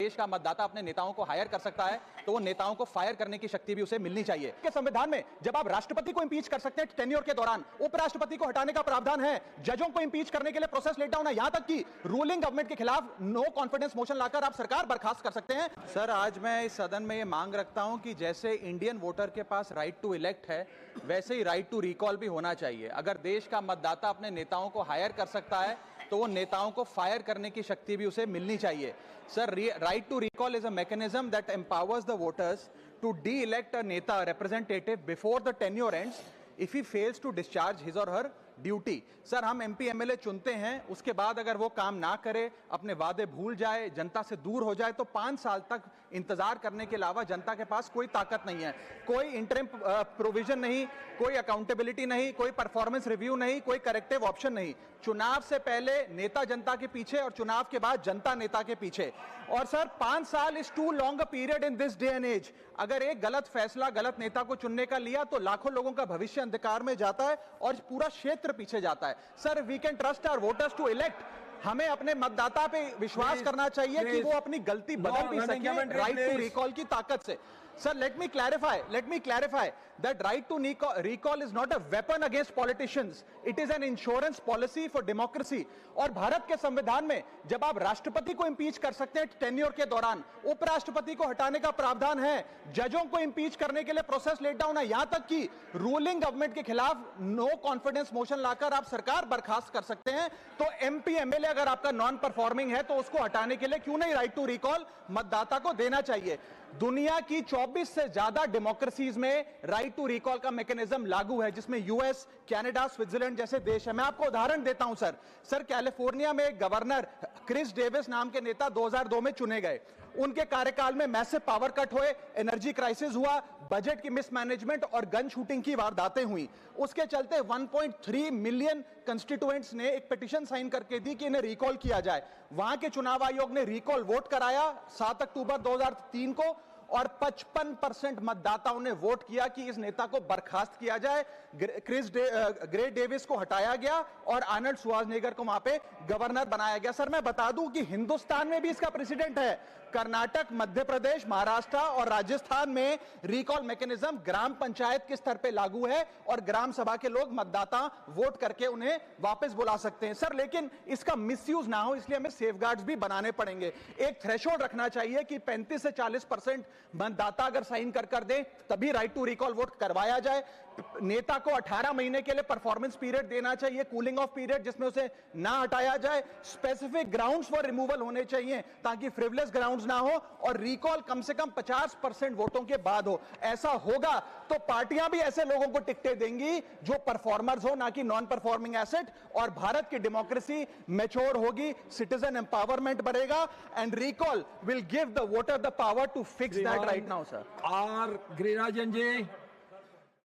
देश का मतदाता अपने नेताओं को हायर कर सकता है तो वो नेताओं को फायर करने की शक्ति भी उसे मिलनी चाहिए। के संविधान में जब आप राष्ट्रपति को इंपीच कर सकते हैं टेन्योर के दौरान, उपराष्ट्रपति को हटाने का प्रावधान है, जजों को इंपीच करने के लिए प्रोसेस लेट डाउन है, यहां तक कि रूलिंग गवर्नमेंट के खिलाफ नो कॉन्फिडेंस मोशन लाकर आप सरकार बर्खास्त कर सकते हैं। सर, आज मैं इस सदन में ये मांग रखता हूं कि जैसे इंडियन वोटर के पास राइट टू इलेक्ट है, वैसे ही राइट टू रिकॉल भी होना चाहिए। अगर देश का मतदाता अपने नेताओं को हायर कर सकता है तो वो नेताओं को फायर करने की शक्ति भी उसे मिलनी चाहिए। Sir, right to recall is a mechanism that empowers the voters to de elect a neta representative before the tenure ends if he fails to discharge his और हर ड्यूटी। सर, हम एमपी एमएलए चुनते हैं, उसके बाद अगर वो काम ना करे, अपने वादे भूल जाए, जनता से दूर हो जाए, तो 5 साल तक इंतजार करने के अलावा जनता के पास कोई ताकत नहीं है। कोई इंटरिम प्रोविजन नहीं, कोई अकाउंटेबिलिटी नहीं, कोई परफॉर्मेंस रिव्यू नहीं, कोई करेक्टिव ऑप्शन नहीं। चुनाव से पहले नेता जनता के पीछे और चुनाव के बाद जनता नेता के पीछे। और सर, 5 साल is too long a period in this day and age. अगर एक गलत फैसला गलत नेता को चुनने का लिया तो लाखों लोगों का भविष्य अंधकार में जाता है और पूरा क्षेत्र पीछे जाता है। Sir, we can trust our voters to elect. हमें अपने मतदाता पे विश्वास करना चाहिए कि वो अपनी गलती बदल भी सके राइट टू रिकॉल की ताकत से। Sir, let me clarify that right to recall is not a weapon against politicians. It is an insurance policy for democracy. और भारत के संविधान में जब आप राष्ट्रपति को इंपीच कर सकते हैं टेन्योर के दौरान, उपराष्ट्रपति को हटाने का प्रावधान है, जजों को इंपीच करने के लिए प्रोसेस लेट डाउन है, यहां तक कि रूलिंग गवर्नमेंट के खिलाफ नो कॉन्फिडेंस मोशन लाकर आप सरकार बर्खास्त कर सकते हैं। तो एमपी एमएलए अगर आपका नॉन परफॉर्मिंग है तो उसको हटाने के लिए क्यों नहीं राइट टू रिकॉल मतदाता को देना चाहिए। दुनिया की 24 से ज्यादा डेमोक्रेसीज में राइट टू रिकॉल का मैकेनिज्म लागू है, जिसमें यूएस, कनाडा, स्विट्जरलैंड जैसे देश है। मैं आपको उदाहरण देता हूं सर, कैलिफोर्निया में गवर्नर क्रिस डेविस नाम के नेता 2002 में चुने गए। उनके कार्यकाल में मैसिव पावर कट हुए, एनर्जी क्राइसिस हुआ, बजट की मिसमैनेजमेंट और गन शूटिंग की वारदातें हुई। उसके चलते 1.3 मिलियन कंस्टिट्यूएंट्स ने एक पिटीशन साइन करके दी कि इन्हें रिकॉल किया जाए। वहां के चुनाव आयोग ने रिकॉल वोट कराया 7 अक्टूबर 2003 को और 55% मतदाताओं ने वोट किया कि इस नेता को बर्खास्त किया जाए। ग्रे डेविस को हटाया गया और आर्नल्ड श्वार्ज़नेगर को वहां पे गवर्नर बनाया गया। सर, मैं बता दूं कि हिंदुस्तान में भी इसका प्रेसिडेंट है। कर्नाटक, मध्य प्रदेश, महाराष्ट्र और राजस्थान में रिकॉल मैकेनिज्म ग्राम पंचायत के स्तर पे लागू है और ग्राम सभा के लोग मतदाता वोट करके उन्हें वापस बुला सकते हैं। सर, लेकिन इसका मिसयूज ना हो इसलिए हमें सेफगार्ड्स भी बनाने पड़ेंगे। एक थ्रेशोल्ड रखना चाहिए कि 35 से 40% मतदाता अगर साइन कर दे तभी राइट टू रिकॉल वोट करवाया जाए। नेता को 18 महीने के लिए परफॉर्मेंस पीरियड देना चाहिए, कूलिंग ऑफ पीरियड, जिसमें उसे ना हटाया जाए। स्पेसिफिक ग्राउंड्स फॉर रिमूवल होने चाहिए ताकि फ्रिवलेस ग्राउंड्स ना हो और रिकॉल कम से कम 50% वोटों के बाद हो। ऐसा होगा तो पार्टियां भी ऐसे लोगों को टिकटें देंगी जो परफॉर्मर्स हो, ना कि नॉन परफॉर्मिंग एसेट, और भारत की डेमोक्रेसी मैच्योर होगी, सिटीजन एम्पावरमेंट बढ़ेगा and recall will give the voter the power to fix that right now. Sir, R Girirajan ji.